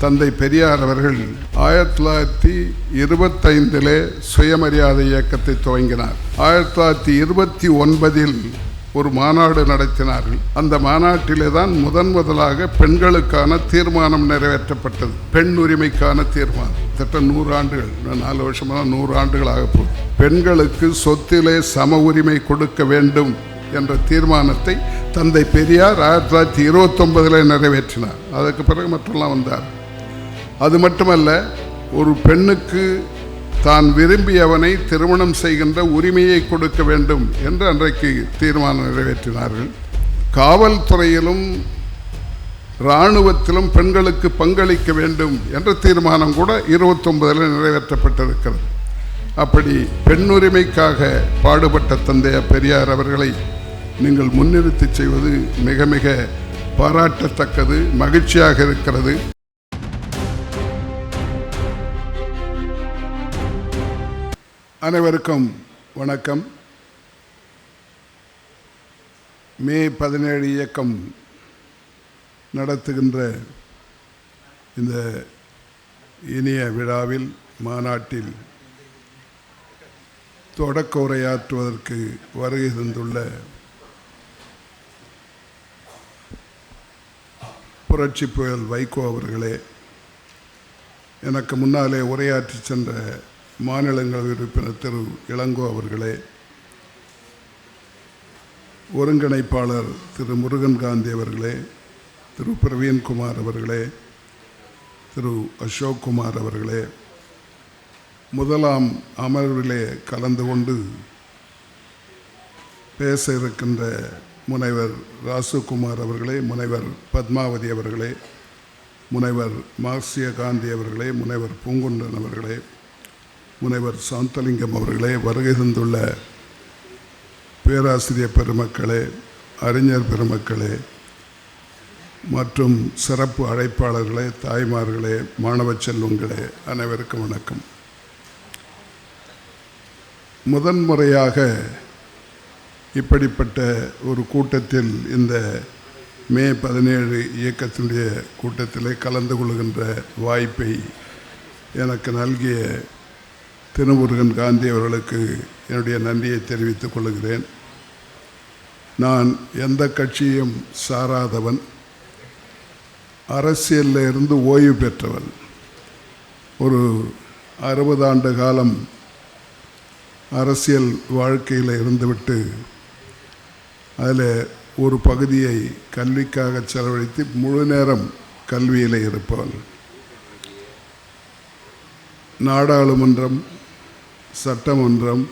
தந்தை பெரியார் அவர்கள் 1925 சுயமரியாதை இயக்கத்தை துவங்கினார். 1929 ஒரு மாநாடு நடத்தினார்கள். அந்த மாநாட்டிலே தான் முதலாக பெண்களுக்கான தீர்மானம் நிறைவேற்றப்பட்டது. பெண் உரிமைக்கான தீர்மானம். கிட்டத்தட்ட 100 ஆண்டுகள், 4 வருஷமாக 100 ஆண்டுகளாக போகுது. பெண்களுக்கு சொத்திலே சம உரிமை கொடுக்க வேண்டும் என்ற தீர்மானத்தை தந்தை பெரியார் 1929 நிறைவேற்றினார். அதுக்கு பிறகு மற்றெல்லாம் வந்தார். அது மட்டுமல்ல, ஒரு பெண்ணுக்கு தான் விரும்பியவனை திருமணம் செய்கின்ற உரிமையை கொடுக்க வேண்டும் என்று அன்றைக்கு தீர்மானம் நிறைவேற்றினார்கள். காவல்துறையிலும் இராணுவத்திலும் பெண்களுக்கு பங்களிக்க வேண்டும் என்ற தீர்மானம் கூட 29 நிறைவேற்றப்பட்டிருக்கிறது. அப்படி பெண் உரிமைக்காக பாடுபட்ட தந்தை பெரியார் அவர்களை நீங்கள் முன்னிறுத்தி செய்வது மிக மிக பாராட்டத்தக்கது, மகிழ்ச்சியாக இருக்கிறது. அனைவருக்கும் வணக்கம். மே 17 இயக்கம் நடத்துகின்ற இந்த இனிய விழாவில், மாநாட்டில் தொடக்க உரையாற்றுவதற்கு வருகை தந்துள்ள புரட்சி புயல் வைகோ அவர்களே, எனக்கு முன்னாலே உரையாற்றி சென்ற மாநிலங்களவை உறுப்பினர் திரு இளங்கோ அவர்களே, ஒருங்கிணைப்பாளர் திரு முருகன் காந்தி அவர்களே, திரு பிரவீன்குமார் அவர்களே, திரு அசோக் குமார் அவர்களே, முதலாம் அமர்விலே கலந்து கொண்டு பேச இருக்கின்ற முனைவர் ராசுகுமார் அவர்களே, முனைவர் பத்மாவதி அவர்களே, முனைவர் மார்க்சிய காந்தி அவர்களே, முனைவர் பூங்குன்றன் அவர்களே, முனைவர் சாந்தலிங்கம் அவர்களே, வருகை தந்துள்ள பேராசிரியர் பெருமக்களே, அறிஞர் பெருமக்களே மற்றும் சிறப்பு அழைப்பாளர்களே, தாய்மார்களே, மாணவ செல்வங்களே, அனைவருக்கும் வணக்கம். முதன்முறையாக இப்படிப்பட்ட ஒரு கூட்டத்தில், இந்த மே 17 இயக்கத்தினுடைய கூட்டத்திலே கலந்து கொள்கின்ற வாய்ப்பை எனக்கு நல்கிய திருமுருகன் காந்தி அவர்களுக்கு என்னுடைய நன்றியை தெரிவித்துக் கொள்கிறேன். நான் எந்த கட்சியும் சாராதவன், அரசியலில் இருந்து ஓய்வு பெற்றவன். ஒரு 60 ஆண்டு காலம் அரசியல் வாழ்க்கையில் இருந்துவிட்டு அதில் ஒரு பகுதியை கல்விக்காக செலவழித்து முழு நேரம் கல்வியில் இருப்பவன். நாடாளுமன்றம், சட்டமன்றம்,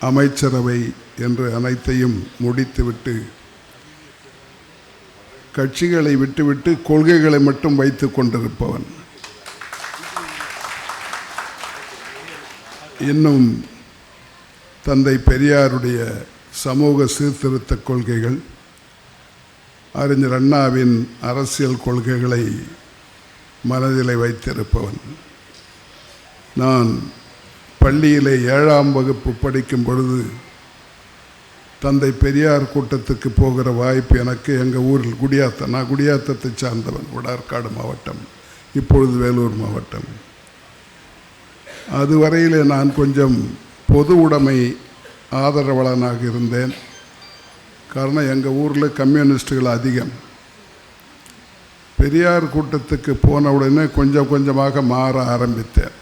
அமைச்சரவை என்று அனைத்தையும் முடித்துவிட்டு கட்சிகளை விட்டுவிட்டு கொள்கைகளை மட்டும் வைத்து கொண்டிருப்பவன். இன்னும் தந்தை பெரியாருடைய சமூக சீர்திருத்த கொள்கைகள், அறிஞர் அண்ணாவின் அரசியல் கொள்கைகளை மனதிலே வைத்திருப்பவன். நான் பள்ளியிலே 7ஆம் வகுப்பு படிக்கும் பொழுது தந்தை பெரியார் கூட்டத்துக்கு போகிற வாய்ப்பு எனக்கு எங்கள் ஊரில் குடியாத்தம், நான் குடியாத்தத்தை சார்ந்தவன், வடார்காடு மாவட்டம், இப்பொழுது வேலூர் மாவட்டம். அதுவரையில் நான் கொஞ்சம் பொது உடைமை ஆதரவாளனாக இருந்தேன். காரணம், எங்கள் ஊரில் கம்யூனிஸ்டுகள் அதிகம். பெரியார் கூட்டத்துக்கு போன உடனே கொஞ்சம் கொஞ்சமாக மாற ஆரம்பித்தேன்.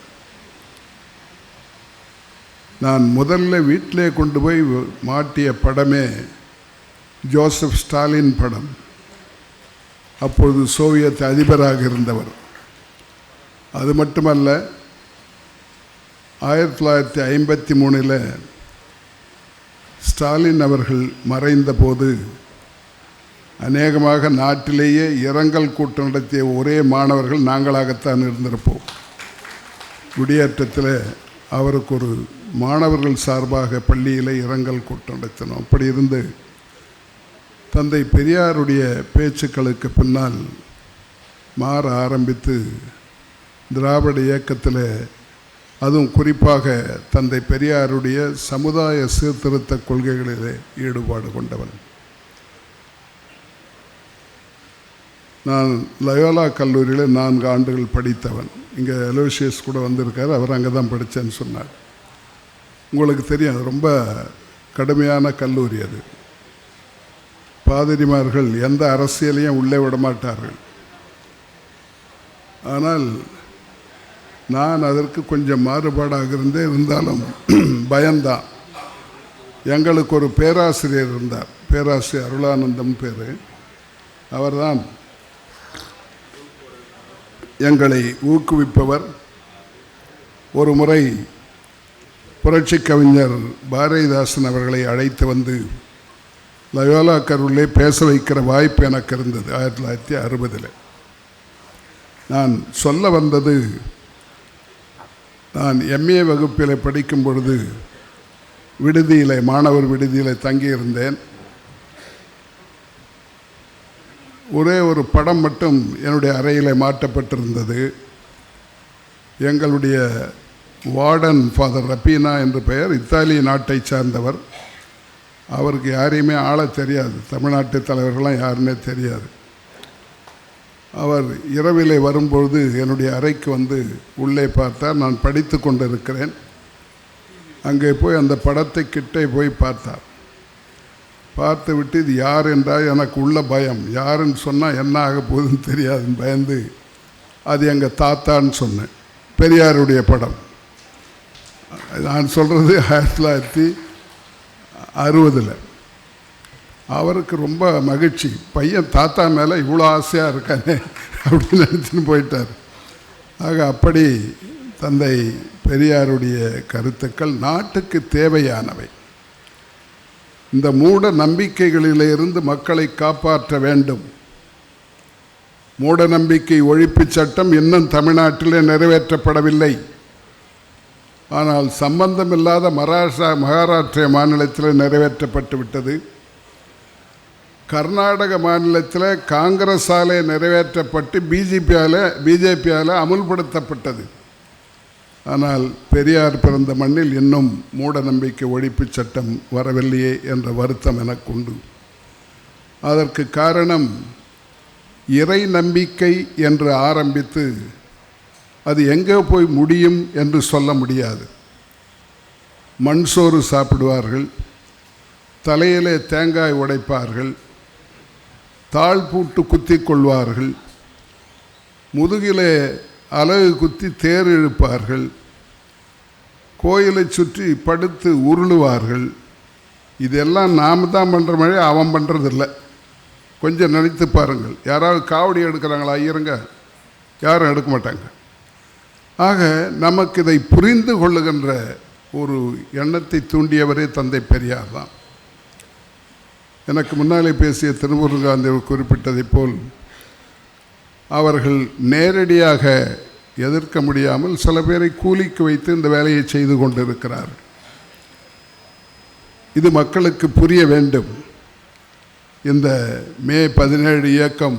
நான் முதல்ல வீட்டிலே கொண்டு போய் மாட்டிய படமே ஜோசப் ஸ்டாலின் படம். அப்பொழுது சோவியத் அதிபராக இருந்தவர். அது மட்டுமல்ல, 1953 ஸ்டாலின் அவர்கள் மறைந்த போது அநேகமாக நாட்டிலேயே இரங்கல் கூட்டம் நடத்திய ஒரே மாணவர்கள் நாங்களாகத்தான் இருந்திருப்போம். குடியேற்றத்தில் அவருக்கு ஒரு மாணவர்கள் சார்பாக பள்ளியில் இரங்கல் கூட்டம் நடத்தினோம். அப்படி இருந்து தந்தை பெரியாருடைய பேச்சுக்களுக்கு பின்னால் மாற ஆரம்பித்து திராவிட இயக்கத்தில், அதுவும் குறிப்பாக தந்தை பெரியாருடைய சமுதாய சீர்திருத்த கொள்கைகளிலே ஈடுபாடு கொண்டவன். நான் லயோலா கல்லூரியில் 4 ஆண்டுகள் படித்தவன். இங்கே அலோசியஸ் கூட வந்திருக்கார், அவர் அங்கே தான் படித்தேன்னு சொன்னார். உங்களுக்கு தெரியும், அது ரொம்ப கடுமையான கல்லூரி. அது பாதிரிமார்கள் எந்த அரசியலையும் உள்ளே விட மாட்டார்கள். ஆனால் நான் அதற்கு கொஞ்சம் மாறுபாடாக இருந்தாலும் பயம்தான். எங்களுக்கு ஒரு பேராசிரியர் இருந்தார், பேராசிரியர் அருளானந்தம் பேர். அவர்தான் எங்களை ஊக்குவிப்பவர். ஒரு முறை புரட்சி கவிஞர் பாரதிதாசன் அவர்களை அழைத்து வந்து லயோலா கல்லூரியிலே பேச வைக்கிற வாய்ப்பு எனக்கு இருந்தது 1960. நான் சொல்ல வந்தது, நான் MA வகுப்பில் படிக்கும் பொழுது விடுதியில், மாணவர் விடுதியில் தங்கியிருந்தேன். ஒரே ஒரு படம் மட்டும் என்னுடைய அறையில் மாட்டப்பட்டிருந்தது. எங்களுடைய வார்டன் ஃபாதர் ரப்பீனா என்று பெயர், இத்தாலிய நாட்டை சார்ந்தவர். அவருக்கு யாரையுமே ஆள தெரியாது, தமிழ்நாட்டு தலைவர்கள்லாம் யாருன்னே தெரியாது. அவர் இரவிலே வரும்பொழுது என்னுடைய அறைக்கு வந்து உள்ளே பார்த்தார். நான் படித்து கொண்டு இருக்கிறேன். அங்கே போய் அந்த படத்தை கிட்டே போய் பார்த்தார். பார்த்து விட்டு இது யார் என்றால் எனக்கு உள்ள பயம், யாருன்னு சொன்னால் என்ன ஆக போகுதுன்னு தெரியாதுன்னு பயந்து அது எங்கள் தாத்தான்னு சொன்னேன். பெரியாருடைய படம். நான் சொல்கிறது 1960. அவருக்கு ரொம்ப மகிழ்ச்சி, பையன் தாத்தா மேலே இவ்வளோ ஆசையாக இருக்கானே அப்படின்னு நினச்சின்னு போயிட்டார். ஆக அப்படி தந்தை பெரியாருடைய கருத்துக்கள் நாட்டுக்கு தேவையானவை. இந்த மூட நம்பிக்கைகளிலிருந்து மக்களை காப்பாற்ற வேண்டும். மூட நம்பிக்கை ஒழிப்பு சட்டம் இன்னும் தமிழ்நாட்டிலே நிறைவேற்றப்படவில்லை. ஆனால் சம்பந்தமில்லாத மகாராஷ்டிர மாநிலத்தில் நிறைவேற்றப்பட்டு விட்டது. கர்நாடக மாநிலத்தில் காங்கிரஸாலே நிறைவேற்றப்பட்டு பிஜேபியால் அமுல்படுத்தப்பட்டது. ஆனால் பெரியார் பிறந்த மண்ணில் இன்னும் மூட நம்பிக்கை ஒழிப்பு சட்டம் வரவில்லையே என்ற வருத்தம் எனக்கு உண்டு. அதற்கு காரணம், இறை நம்பிக்கை என்று ஆரம்பித்து அது எங்கே போய் முடியும் என்று சொல்ல முடியாது. மண் சோறு சாப்பிடுவார்கள், தலையிலே தேங்காய் உடைப்பார்கள், தாழ்பூட்டு குத்தி கொள்வார்கள், முதுகிலே அலகு குத்தி தேர் இழுப்பார்கள், கோயிலை சுற்றி படுத்து உருளுவார்கள். இதெல்லாம் நாம் தான் பண்ணுற மாதிரி அவன் பண்ணுறதில்லை. கொஞ்சம் நினைத்து பாருங்கள். யாராவது காவடி எடுக்கிறாங்களா? ஐயருங்க யாரும் எடுக்க மாட்டாங்க. ஆக நமக்கு இதை புரிந்து கொள்ளுகின்ற ஒரு எண்ணத்தை தூண்டியவரே தந்தை பெரியார் தான். எனக்கு முன்னாலே பேசிய திருமுருகன் காந்தி குறிப்பிட்டதை போல் அவர்கள் நேரடியாக எதிர்க்க முடியாமல் சில பேரை கூலிக்கு வைத்து இந்த வேலையை செய்து கொண்டிருக்கிறார். இது மக்களுக்கு புரிய வேண்டும். இந்த மே 17 இயக்கம்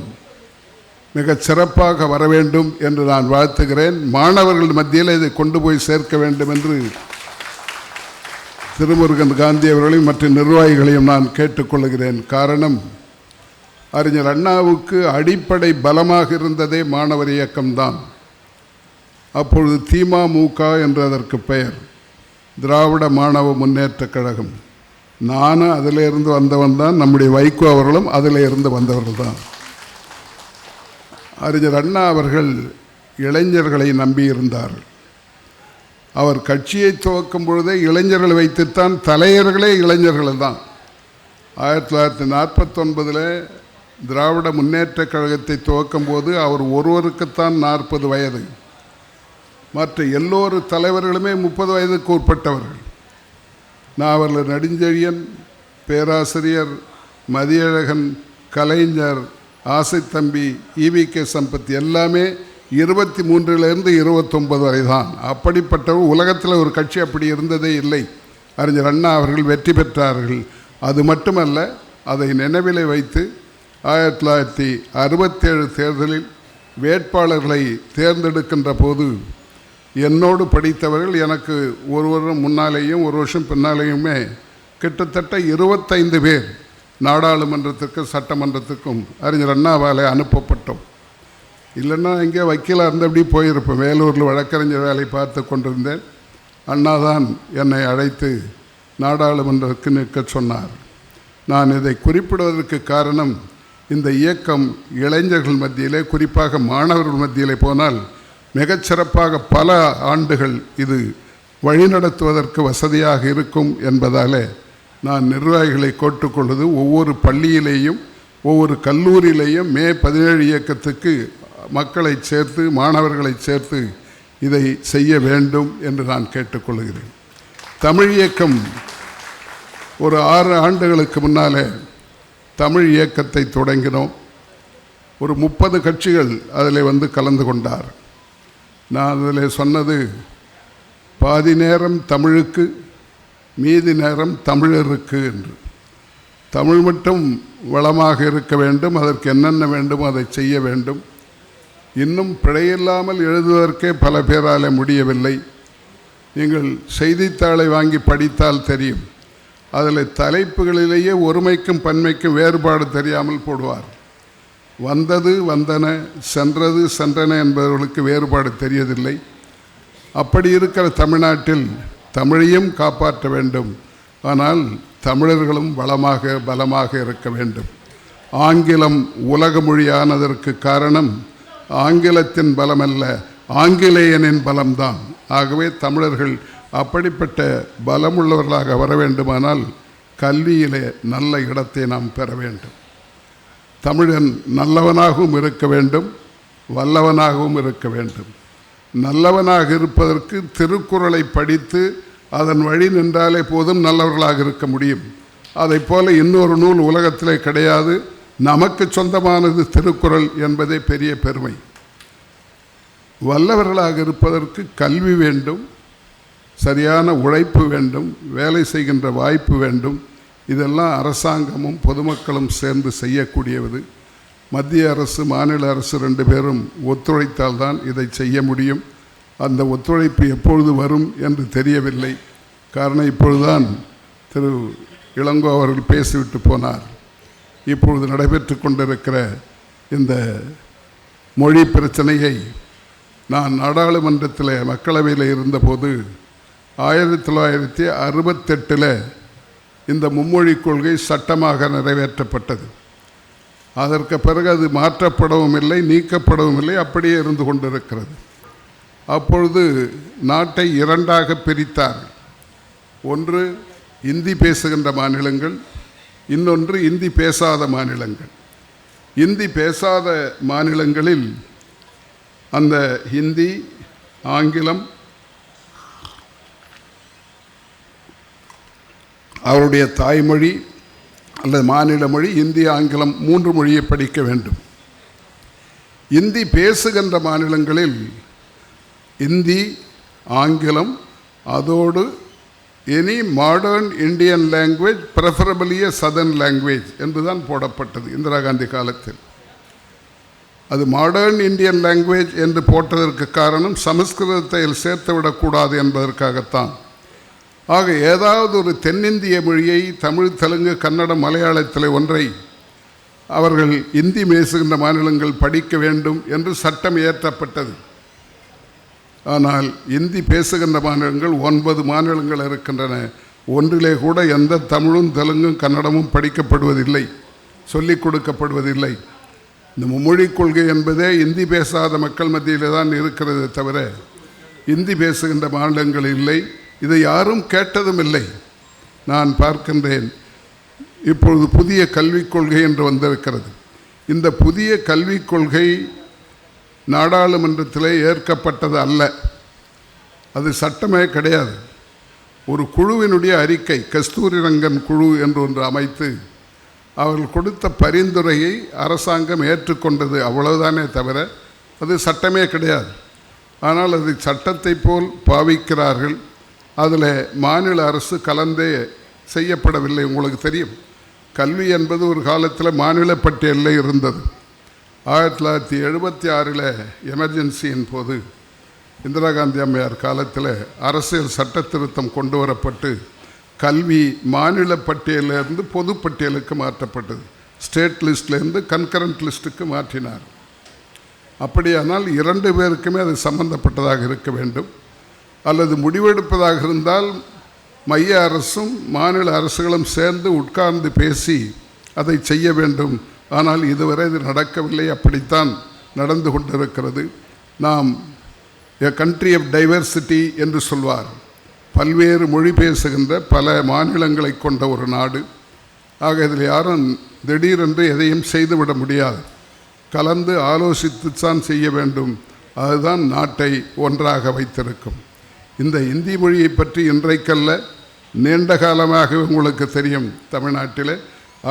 மிகச் சிறப்பாக வர வேண்டும் என்று நான் வாழ்த்துகிறேன். மாணவர்கள் மத்தியில் இதை கொண்டு போய் சேர்க்க வேண்டும் என்று திருமுருகன் காந்தி அவர்களையும் மற்ற நிர்வாகிகளையும் நான் கேட்டுக்கொள்கிறேன். காரணம், அறிஞர் அண்ணாவுக்கு அடிப்படை பலமாக இருந்ததே மாணவர் இயக்கம்தான். அப்பொழுது திமுக என்று அதற்கு பெயர், திராவிட மாணவ முன்னேற்ற கழகம். நானும் அதிலிருந்து வந்தவன் தான், நம்முடைய வைகோ அவர்களும் அதில் இருந்து வந்தவர்கள் தான். அறிஞர் அண்ணா அவர்கள் இளைஞர்களை நம்பியிருந்தார்கள். அவர் கட்சியை துவக்கும் பொழுதே இளைஞர்களை வைத்துத்தான், தலைவர்களே இளைஞர்கள் தான். 1949 திராவிட முன்னேற்ற கழகத்தை துவக்கும் போது அவர் ஒருவருக்குத்தான் 40 வயது. மற்ற எல்லோரு தலைவர்களுமே 30 வயதுக்கு உட்பட்டவர்கள். நாவலர் நெடுஞ்செழியன், பேராசிரியர் மதியழகன், கலைஞர், ஆசைத்தம்பி, EVK சம்பத் எல்லாமே 23லிருந்து 29 வரை தான். அப்படிப்பட்டவர் உலகத்தில் ஒரு கட்சி அப்படி இருந்ததே இல்லை. அறிஞர் அண்ணா அவர்கள் வெற்றி பெற்றார்கள். அது மட்டுமல்ல, அதை நினைவிலே வைத்து 1967 தேர்தலில் வேட்பாளர்களை தேர்ந்தெடுக்கின்ற போது என்னோடு படித்தவர்கள் எனக்கு ஒரு வருடம் முன்னாலேயும் ஒரு வருஷம் பின்னாலேயுமே கிட்டத்தட்ட 25 பேர் நாடாளுமன்றத்துக்கும் சட்டமன்றத்துக்கும் அறிஞர் அண்ணாவாலே அனுப்பப்பட்டோம். இல்லைன்னா இங்கே வக்கீலாக இருந்தபடி போயிருப்பேன். வேலூரில் வழக்கறிஞர் வேலை பார்த்து கொண்டிருந்தேன். அண்ணா தான் என்னை அழைத்து நாடாளுமன்றத்துக்கு நிற்க சொன்னார். நான் இதை குறிப்பிடுவதற்கு காரணம், இந்த இயக்கம் இளைஞர்கள் மத்தியிலே, குறிப்பாக மாணவர்கள் மத்தியிலே போனால் மிகச்சிறப்பாக பல ஆண்டுகள் இது வழிநடத்துவதற்கு வசதியாக இருக்கும் என்பதாலே நான் நிர்வாகிகளை கேட்டுக்கொள்வது, ஒவ்வொரு பள்ளியிலேயும் ஒவ்வொரு கல்லூரியிலேயும் மே 17 இயக்கத்துக்கு மக்களை சேர்த்து மாணவர்களை சேர்த்து இதை செய்ய வேண்டும் என்று நான் கேட்டுக்கொள்கிறேன். தமிழ் இயக்கம் ஒரு 6 ஆண்டுகளுக்கு முன்னாலே தமிழ் இயக்கத்தை தொடங்கினோம். ஒரு 30 கட்சிகள் அதில் வந்து கலந்து கொண்டார். நான் அதில் சொன்னது, பாதி நேரம் தமிழுக்கு, மீதி நேரம் தமிழருக்கு என்று. தமிழ் மட்டும் வளமாக இருக்க வேண்டும், அதற்கு என்னென்ன வேண்டுமோ அதை செய்ய வேண்டும். இன்னும் பிழையில்லாமல் எழுதுவதற்கே பல பேரால் முடியவில்லை. நீங்கள் செய்தித்தாளை வாங்கி படித்தால் தெரியும், அதில் தலைப்புகளிலேயே ஒருமைக்கும் பன்மைக்கும் வேறுபாடு தெரியாமல் போடுவார். வந்தது வந்தன, சென்றது சென்றன என்பவர்களுக்கு வேறுபாடு தெரியவில்லை. அப்படி இருக்கிற தமிழ்நாட்டில் தமிழையும் காப்பாற்ற வேண்டும். ஆனால் தமிழர்களும் வளமாக பலமாக இருக்க வேண்டும். ஆங்கிலம் உலக மொழியானதற்கு காரணம் ஆங்கிலத்தின் பலமல்ல, ஆங்கிலேயனின் பலம்தான். ஆகவே தமிழர்கள் அப்படிப்பட்ட பலமுள்ளவர்களாக வர வேண்டுமானால் கல்வியிலே நல்ல இடத்தை நாம் பெற வேண்டும். தமிழன் நல்லவனாகவும் இருக்க வேண்டும், வல்லவனாகவும் இருக்க வேண்டும். நல்லவனாக இருப்பதற்கு திருக்குறளை படித்து அதன் வழி நின்றாலே போதும் நல்லவர்களாக இருக்க முடியும். அதை போல இன்னொரு நூல் உலகத்திலே கிடையாது. நமக்கு சொந்தமானது திருக்குறள் என்பதே பெரிய பெருமை. வல்லவர்களாக இருப்பதற்கு கல்வி வேண்டும், சரியான உழைப்பு வேண்டும், வேலை செய்கின்ற வாய்ப்பு வேண்டும். இதெல்லாம் அரசாங்கமும் பொதுமக்களும் சேர்ந்து செய்யக்கூடியது. மத்திய அரசு மாநில அரசு 2 பேரும் ஒத்துழைத்தால்தான் இதை செய்ய முடியும். அந்த ஒத்துழைப்பு எப்பொழுது வரும் என்று தெரியவில்லை. காரணம், இப்பொழுதுதான் திரு இளங்கோ அவர்கள் பேசிவிட்டு போனார். இப்பொழுது நடைபெற்று கொண்டிருக்கிற இந்த மொழி பிரச்சனையை நான் நாடாளுமன்றத்தில் மக்களவையில் இருந்தபோது 1968 இந்த மும்மொழி கொள்கை சட்டமாக நிறைவேற்றப்பட்டது. அதற்கு பிறகு அது மாற்றப்படவும் இல்லை, நீக்கப்படவும் இல்லை, அப்படியே இருந்து கொண்டிருக்கிறது. அப்பொழுது நாட்டை 2ஆக பிரித்தார்கள். ஒன்று இந்தி பேசுகின்ற மாநிலங்கள், இன்னொன்று இந்தி பேசாத மாநிலங்கள். இந்தி பேசாத மாநிலங்களில் அந்த ஹிந்தி, ஆங்கிலம், அவருடைய தாய்மொழி அல்லது மாநில மொழி, இந்தி, ஆங்கிலம் 3 மொழியை படிக்க வேண்டும். இந்தி பேசுகின்ற மாநிலங்களில் இந்தி, ஆங்கிலம், அதோடு any modern Indian language, preferably எ சதர்ன் லாங்குவேஜ் என்றுதான் போடப்பட்டது இந்திரா காந்தி காலத்தில். அது மாடர்ன் இந்தியன் லாங்குவேஜ் என்று போட்டதற்கு காரணம் சமஸ்கிருதத்தை சேர்த்து விடக்கூடாது என்பதற்காகத்தான். ஆக ஏதாவது ஒரு தென்னிந்திய மொழியை, தமிழ், தெலுங்கு, கன்னடம், மலையாளத்தில் ஒன்றை அவர்கள் இந்தி பேசுகின்ற மாநிலங்கள் படிக்க வேண்டும் என்று சட்டம் இயற்றப்பட்டது. ஆனால் இந்தி பேசுகின்ற மாநிலங்கள் 9 மாநிலங்கள் இருக்கின்றன. ஒன்றிலே கூட எந்த தமிழும் தெலுங்கும் கன்னடமும் படிக்கப்படுவதில்லை, சொல்லிக் கொடுக்கப்படுவதில்லை. இந்த மும்மொழி கொள்கை என்பதே இந்தி பேசாத மக்கள் மத்தியிலே தான் இருக்கிறது தவிர இந்தி பேசுகின்ற மாநிலங்கள் இல்லை. இதை யாரும் கேட்டதும் இல்லை. நான் பார்க்கின்றேன், இப்பொழுது புதிய கல்விக் கொள்கை என்று வந்திருக்கிறது. இந்த புதிய கல்விக் கொள்கை நாடாளுமன்றத்திலே ஏற்கப்பட்டது அல்ல, அது சட்டமே கிடையாது. ஒரு குழுவினுடைய அறிக்கை, கஸ்தூரி ரங்கன் குழு என்று ஒன்று அமைத்து அவர்கள் கொடுத்த பரிந்துரையை அரசாங்கம் ஏற்றுக்கொண்டது, அவ்வளவுதானே தவிர அது சட்டமே கிடையாது. ஆனால் அது சட்டத்தை போல் பாவிக்கிறார்கள். அதில் மாநில அரசு கலந்தே செய்யப்படவில்லை. உங்களுக்கு தெரியும், கல்வி என்பது ஒரு காலத்தில் மாநில பட்டியலில் இருந்தது. 1976 எமர்ஜென்சியின் போது இந்திரா காந்தி அம்மையார் காலத்தில் அரசியல் சட்ட திருத்தம் கொண்டு வரப்பட்டு கல்வி மாநில பட்டியலிருந்து பொது பட்டியலுக்கு மாற்றப்பட்டது. ஸ்டேட் லிஸ்ட்லேருந்து கன்கரண்ட் லிஸ்ட்டுக்கு மாற்றினார். அப்படியானால் 2 பேருக்குமே அது சம்பந்தப்பட்டதாக இருக்க வேண்டும். அல்லது முடிவெடுப்பதாக இருந்தால் மைய அரசும் மாநில அரசுகளும் சேர்ந்து உட்கார்ந்து பேசி அதை செய்ய வேண்டும். ஆனால் இதுவரை இது நடக்கவில்லை. அப்படித்தான் நடந்து கொண்டிருக்கிறது. நாம் எ கண்ட்ரி ஆஃப் டைவர்சிட்டி என்று சொல்வார். பல்வேறு மொழி பேசுகின்ற பல மாநிலங்களை கொண்ட ஒரு நாடு. ஆக இதில் யாரும் திடீரென்று எதையும் செய்துவிட முடியாது. கலந்து ஆலோசித்துத்தான் செய்ய வேண்டும். அதுதான் நாட்டை ஒன்றாக வைத்திருக்கும். இந்த இந்தி மொழியை பற்றி இன்றைக்கல்ல, நீண்ட காலமாக உங்களுக்கு தெரியும். தமிழ்நாட்டில்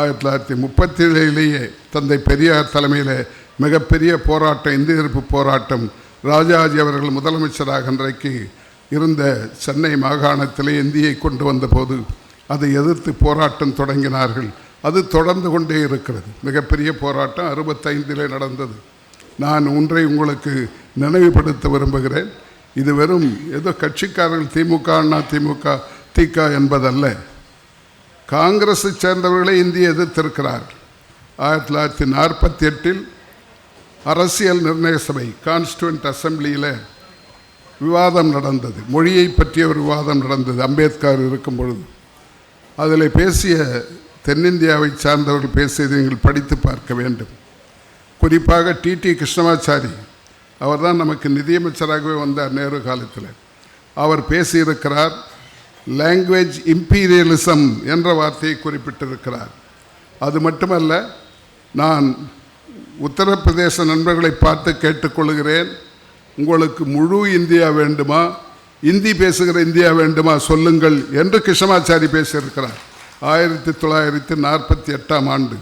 1937 தந்தை பெரியார் தலைமையில் மிகப்பெரிய போராட்டம், இந்தி எதிர்ப்பு போராட்டம். ராஜாஜி அவர்கள் முதலமைச்சராக அன்றைக்கு இருந்த சென்னை மாகாணத்திலே இந்தியை கொண்டு வந்தபோது அதை எதிர்த்து போராட்டம் தொடங்கினார்கள். அது தொடர்ந்து கொண்டே இருக்கிறது. மிகப்பெரிய போராட்டம் 65 நடந்தது. நான் ஒன்றை உங்களுக்கு நினைவுபடுத்த விரும்புகிறேன். இது வெறும் ஏதோ கட்சிக்காரர்கள் திமுக அண்ணா திமுக திக என்பதல்ல. காங்கிரஸை சேர்ந்தவர்களே இந்தியை எதிர்த்திருக்கிறார்கள். 1948 அரசியல் நிர்ணய சபை கான்ஸ்டியூண்ட் அசம்பிளியில் விவாதம் நடந்தது. மொழியை பற்றிய ஒரு விவாதம் நடந்தது அம்பேத்கர் இருக்கும் பொழுது. அதில் பேசிய தென்னிந்தியாவை சார்ந்தவர்கள் பேசியதை நீங்கள் படித்து பார்க்க வேண்டும். குறிப்பாக டிடி கிருஷ்ணமாச்சாரி, அவர் தான் நமக்கு நிதியமைச்சராகவே வந்தார் நேரு காலத்தில். அவர் பேசியிருக்கிறார். லாங்குவேஜ் இம்பீரியலிசம் என்ற வார்த்தையை குறிப்பிட்டிருக்கிறார். அது மட்டுமல்ல, நான் உத்தரப்பிரதேச நண்பர்களை பார்த்து கேட்டுக்கொள்கிறேன், உங்களுக்கு முழு இந்தியா வேண்டுமா, இந்தி பேசுகிற இந்தியா வேண்டுமா சொல்லுங்கள் என்று கிருஷ்ணமாச்சாரி பேசியிருக்கிறார் 1948ஆம் ஆண்டு.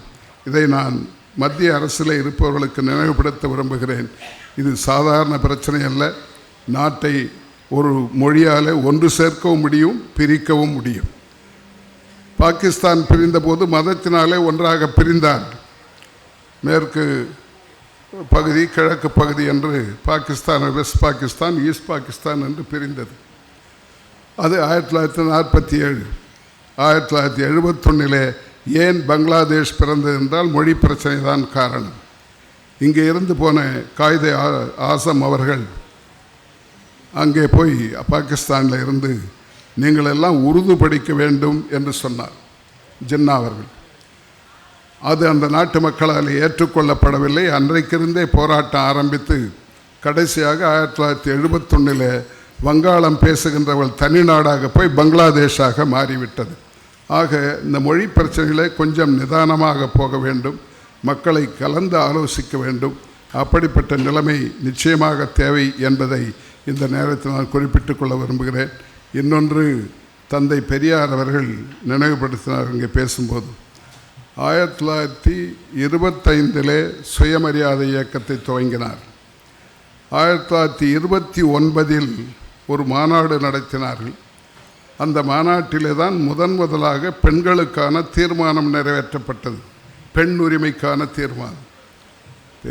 இதை நான் மத்திய அரசில் இருப்பவர்களுக்கு நினைவுபடுத்த விரும்புகிறேன். இது சாதாரண பிரச்சனை அல்ல. நாட்டை ஒரு மொழியால் ஒன்று சேர்க்கவும் முடியும், பிரிக்கவும் முடியும். பாகிஸ்தான் பிரிந்தபோது மதத்தினாலே ஒன்றாக பிரிந்தார். மேற்கு பகுதி கிழக்கு பகுதி என்று பாகிஸ்தான், வெஸ்ட் பாகிஸ்தான், ஈஸ்ட் பாகிஸ்தான் என்று பிரிந்தது. அது 1947. 1971 ஏன் பங்களாதேஷ் பிறந்தது என்றால் மொழி பிரச்சனை தான் காரணம். இங்கே இருந்து போன காயிதே ஆசம் அவர்கள் அங்கே போய் பாகிஸ்தானில் இருந்து நீங்கள் எல்லாம் உருது படிக்க வேண்டும் என்று சொன்னார் ஜின்னா அவர்கள். அது அந்த நாட்டு மக்களால் ஏற்றுக்கொள்ளப்படவில்லை. அன்றைக்கிருந்தே போராட்டம் ஆரம்பித்து கடைசியாக 1971 வங்காளம் பேசுகின்றவர்கள் தனி நாடாக போய் பங்களாதேஷாக மாறிவிட்டது. ஆக இந்த மொழி பிரச்சனைகளை கொஞ்சம் நிதானமாக போக வேண்டும். மக்களை கலந்து ஆலோசிக்க வேண்டும். அப்படிப்பட்ட நிலைமை நிச்சயமாக தேவை என்பதை இந்த நேரத்தில் நான் குறிப்பிட்டு கொள்ள விரும்புகிறேன். இன்னொன்று, தந்தை பெரியார் அவர்கள் நினைவுபடுத்தினார் இங்கே பேசும்போது. 1925 சுயமரியாதை இயக்கத்தை துவங்கினார். 1929 ஒரு மாநாடு நடத்தினார்கள். அந்த மாநாட்டிலே தான் முதலாக பெண்களுக்கான தீர்மானம் நிறைவேற்றப்பட்டது. பெண் உரிமைக்கான தீர்மானம்.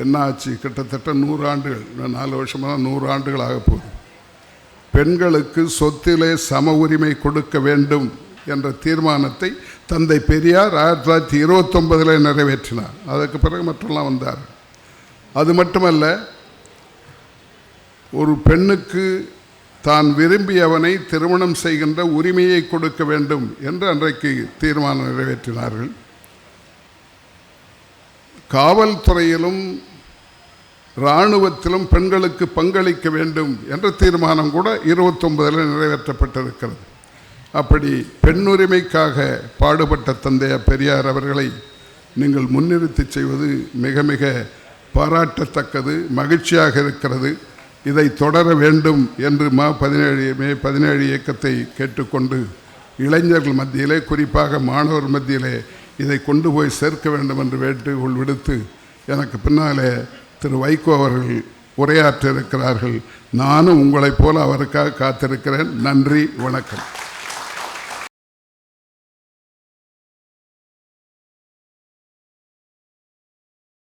என்னாச்சு, கிட்டத்தட்ட 100 ஆண்டுகள், 4 வருஷமாக 100 ஆண்டுகள் ஆக போகுது. பெண்களுக்கு சொத்திலே சம உரிமை கொடுக்க வேண்டும் என்ற தீர்மானத்தை தந்தை பெரியார் 1929 நிறைவேற்றினார். அதுக்கு பிறகு மற்றெல்லாம் வந்தார். அது மட்டுமல்ல, ஒரு பெண்ணுக்கு தான் விரும்பியவனை திருமணம் செய்கின்ற உரிமையை கொடுக்க வேண்டும் என்று அன்றைக்கு தீர்மானம் நிறைவேற்றினார்கள். காவல்துறையிலும் இராணுவத்திலும் பெண்களுக்கு பங்களிக்க வேண்டும் என்ற தீர்மானம் கூட 29 நிறைவேற்றப்பட்டிருக்கிறது. அப்படி பெண்ணுரிமைக்காக பாடுபட்ட தந்தைய பெரியார் அவர்களை நீங்கள் முன்னிறுத்தி செய்வது மிக மிக பாராட்டத்தக்கது, மகிழ்ச்சியாக இருக்கிறது. இதை தொடர வேண்டும் என்று மே 17 இயக்கத்தை கேட்டுக்கொண்டு இளைஞர்கள் மத்தியிலே, குறிப்பாக மாணவர் மத்தியிலே இதை கொண்டு போய் சேர்க்க வேண்டும் என்று வேண்டுகோள் விடுத்து, எனக்கு பின்னாலே திரு வைகோ அவர்கள் உரையாற்ற இருக்கிறார்கள். நானும் உங்களைப் போல அவருக்காக காத்திருக்கிறேன். நன்றி, வணக்கம்.